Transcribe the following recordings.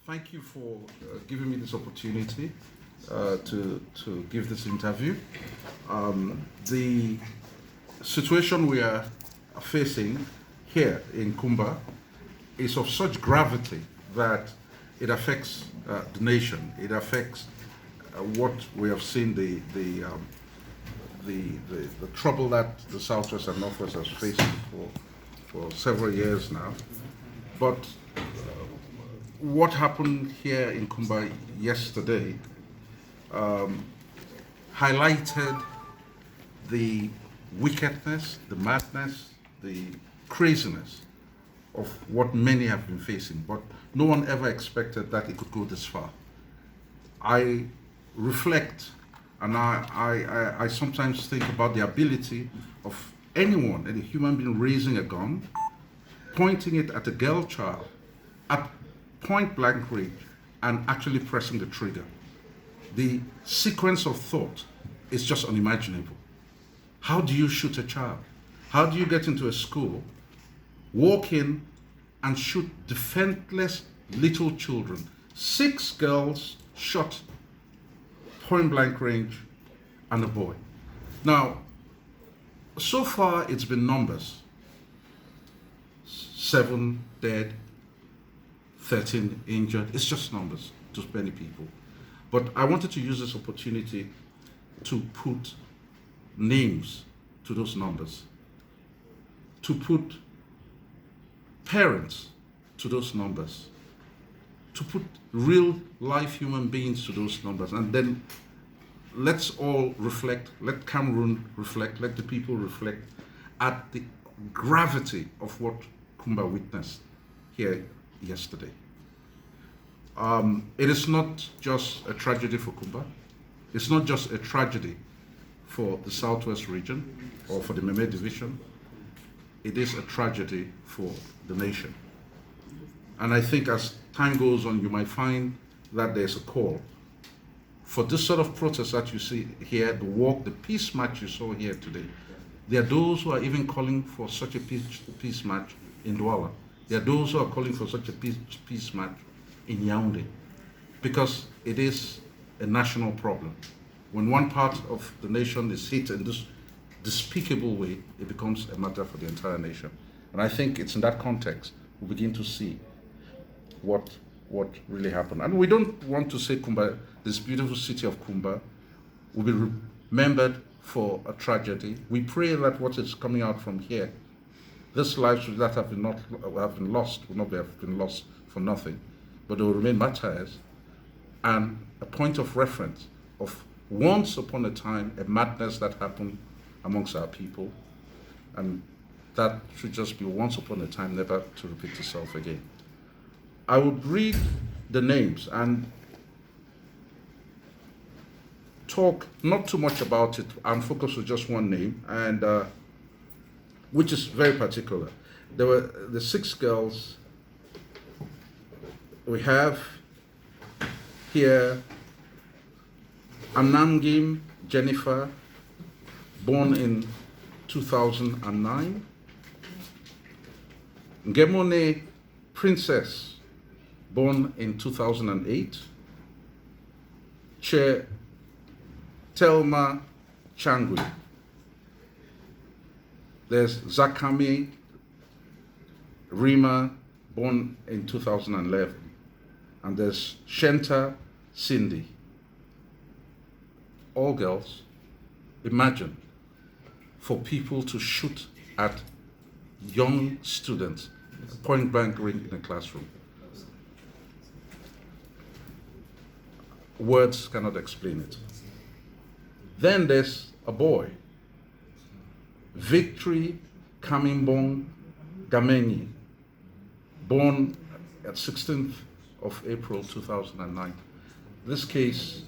Thank you for giving me this opportunity to give this interview. The situation we are facing here in Kumba is of such gravity that it affects the nation. It affects what we have seen, the trouble that the Southwest and Northwest has faced for several years now. But what happened here in Kumba yesterday highlighted the wickedness, the madness, the craziness of what many have been facing, but no one ever expected that it could go this far. I reflect and I sometimes think about the ability of anyone, any human being raising a gun, pointing it at a girl child at point blank range and actually pressing the trigger. The sequence of thought is just unimaginable. How do you shoot a child? How do you get into a school, walk in and shoot defenseless little children? 6 girls shot point blank range and a boy. Now, so far it's been numbers. 7 dead, 13 injured. It's just numbers to many people. But I wanted to use this opportunity to put names to those numbers, to put parents to those numbers, to put real life human beings to those numbers. And then let's all reflect, let Cameroon reflect, let the people reflect at the gravity of what Kumba witnessed here yesterday. It is not just a tragedy for Kumba. It's not just a tragedy for the Southwest region or for the Meme division. It is a tragedy for the nation. And I think as time goes on, you might find that there's a call for this sort of protest that you see here, the walk, the peace march you saw here today. There are those who are even calling for such a peace march in Douala. There are those who are calling for such a peace march in Yaoundé, because it is a national problem. When one part of the nation is hit in this despicable way, it becomes a matter for the entire nation. And I think it's in that context we begin to see what really happened. And we don't want to say Kumba, this beautiful city of Kumba, will be remembered for a tragedy. We pray that what is coming out from here, these lives that have been lost will not have been lost for nothing, but they will remain martyrs and a point of reference of once upon a time a madness that happened amongst our people, and that should just be once upon a time, never to repeat itself again. I would read the names and talk not too much about it. I'm focused on just one name, and which is very particular. There were the 6 girls. We have here Anangim Jennifer, born in 2009. Ngemone Princess, born in 2008. Che Telma Changui. There's Zakami Rima, born in 2011. And there's Shenta Cindy. All girls. Imagine for people to shoot at young students, point blank range in a classroom. Words cannot explain it. Then there's a boy, Victory Kamimbong Gamenyi, born at 16th of April 2009. This case,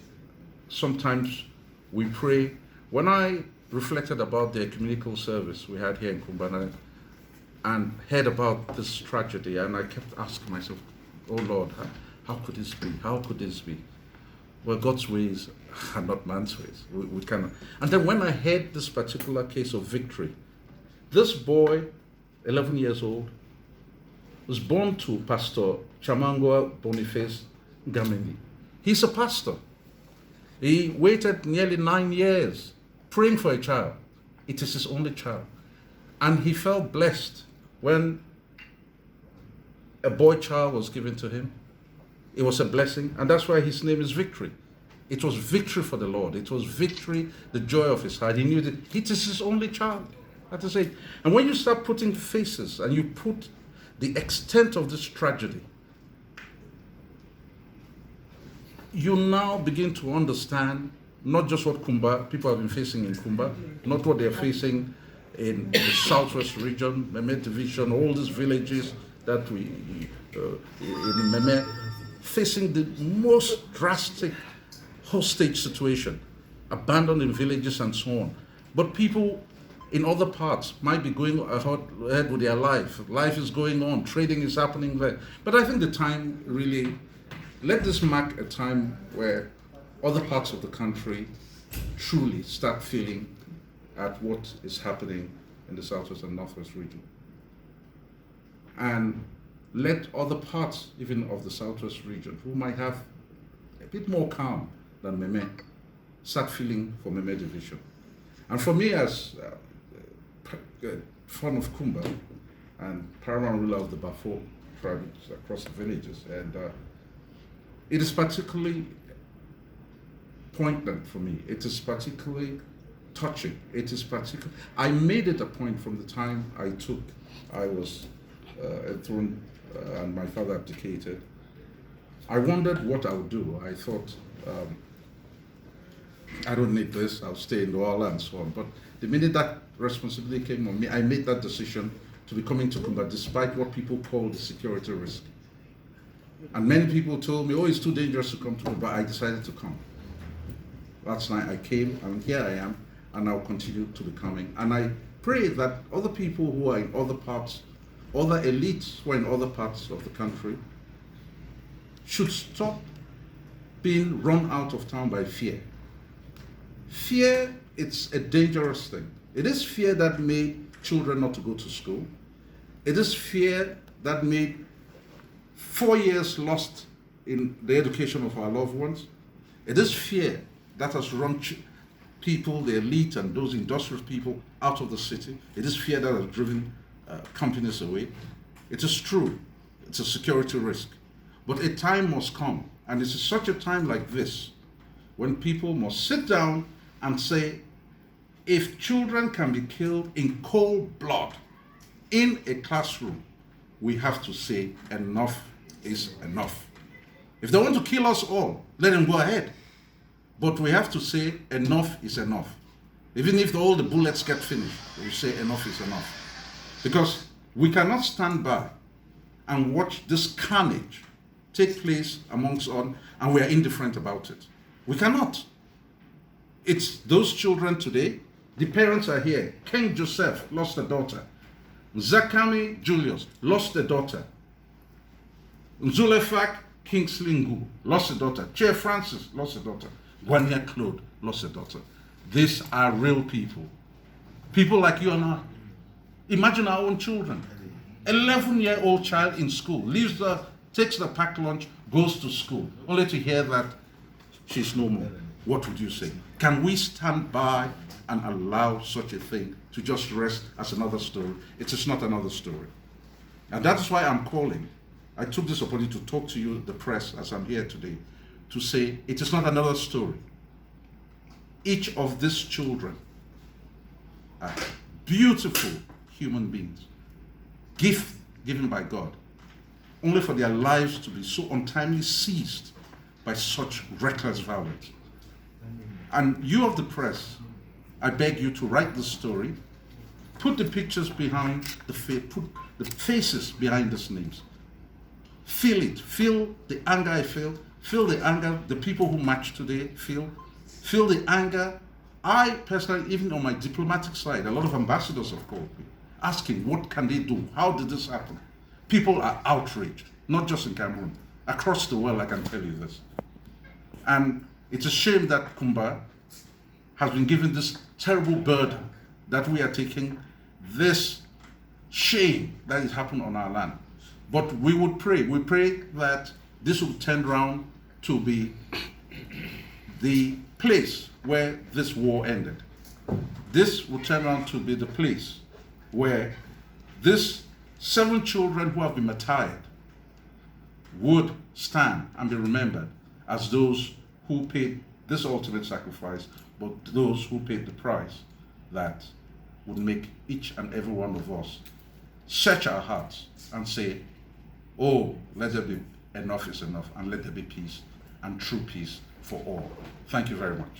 sometimes we pray. When I reflected about the ecumenical service we had here in Kumba and heard about this tragedy, and I kept asking myself, oh Lord, how could this be? How could this be? Well, God's ways are not man's ways. We cannot. And then when I heard this particular case of Victory, this boy, 11 years old, was born to Pastor Chamangwa Boniface Gamini. He's a pastor. He waited nearly 9 years praying for a child. It is his only child. And he felt blessed when a boy child was given to him. It was a blessing, and that's why his name is Victory. It was victory for the Lord. It was victory, the joy of his heart. He knew that it is his only child at his age. And when you start putting faces and you put the extent of this tragedy, you now begin to understand not just what Kumba, people have been facing in Kumba, not what they're facing in the southwest region, Meme division, all these villages that we, in Meme, facing the most drastic hostage situation, abandoned in villages and so on. But people in other parts might be going ahead with their life. Life is going on, trading is happening there. But I think the time really, let this mark a time where other parts of the country truly start feeling at what is happening in the southwest and northwest region. And let other parts, even of the southwest region, who might have a bit more calm than Meme, start feeling for Meme division. And for me, as fond of Kumba and paramount ruler of the Bafaws tribes across the villages, and it is particularly poignant for me. It is particularly touching. It is particular. I made it a point from the time I was enthroned and my father abdicated. I wondered what I would do. I thought, I don't need this, I'll stay in Douala and so on. But the minute that responsibility came on me, I made that decision to be coming to Kumba despite what people call the security risk. And many people told me, oh, it's too dangerous to come to Kumba, but I decided to come. Last night I came, and here I am, and I'll continue to be coming. And I pray that other people who are in other parts, other elites who are in other parts of the country, should stop being run out of town by fear. Fear, it's a dangerous thing. It is fear that made children not to go to school. It is fear that made 4 years lost in the education of our loved ones. It is fear that has run people, the elite and those industrious people out of the city. It is fear that has driven companies away. It is true, it's a security risk. But a time must come, and it's such a time like this, when people must sit down and say, if children can be killed in cold blood in a classroom, we have to say enough is enough. If they want to kill us all, let them go ahead. But we have to say enough is enough. Even if all the bullets get finished, we say enough is enough. Because we cannot stand by and watch this carnage take place amongst us, and we are indifferent about it. We cannot. It's those children today. The parents are here. King Joseph lost a daughter. Zakami Julius lost a daughter. Nzulefak Kingsley Ngu lost a daughter. Che Francis lost a daughter. Gwanya Claude lost a daughter. These are real people. People like you and I. Imagine our own children. 11-year-old child in school takes the packed lunch, goes to school, only to hear that she's no more. What would you say? Can we stand by and allow such a thing to just rest as another story? It is not another story. And that's why I'm calling. I took this opportunity to talk to you, the press, as I'm here today, to say it is not another story. Each of these children are beautiful human beings, gift given by God, only for their lives to be so untimely seized by such reckless violence. And you of the press, I beg you to write the story, put the pictures behind put the faces behind these names. Feel it, feel the anger I feel the anger the people who marched today feel the anger. I personally, even on my diplomatic side, a lot of ambassadors have called me, asking what can they do? How did this happen? People are outraged, not just in Cameroon, across the world, I can tell you this. And it's a shame that Kumba has been given this terrible burden that we are taking, this shame that has happened on our land. But we would pray. We pray that this will turn around to be the place where this war ended. This will turn around to be the place where these 7 children who have been martyred would stand and be remembered as those who paid this ultimate sacrifice, but those who paid the price that would make each and every one of us search our hearts and say, oh, let there be enough is enough, and let there be peace, and true peace for all. Thank you very much.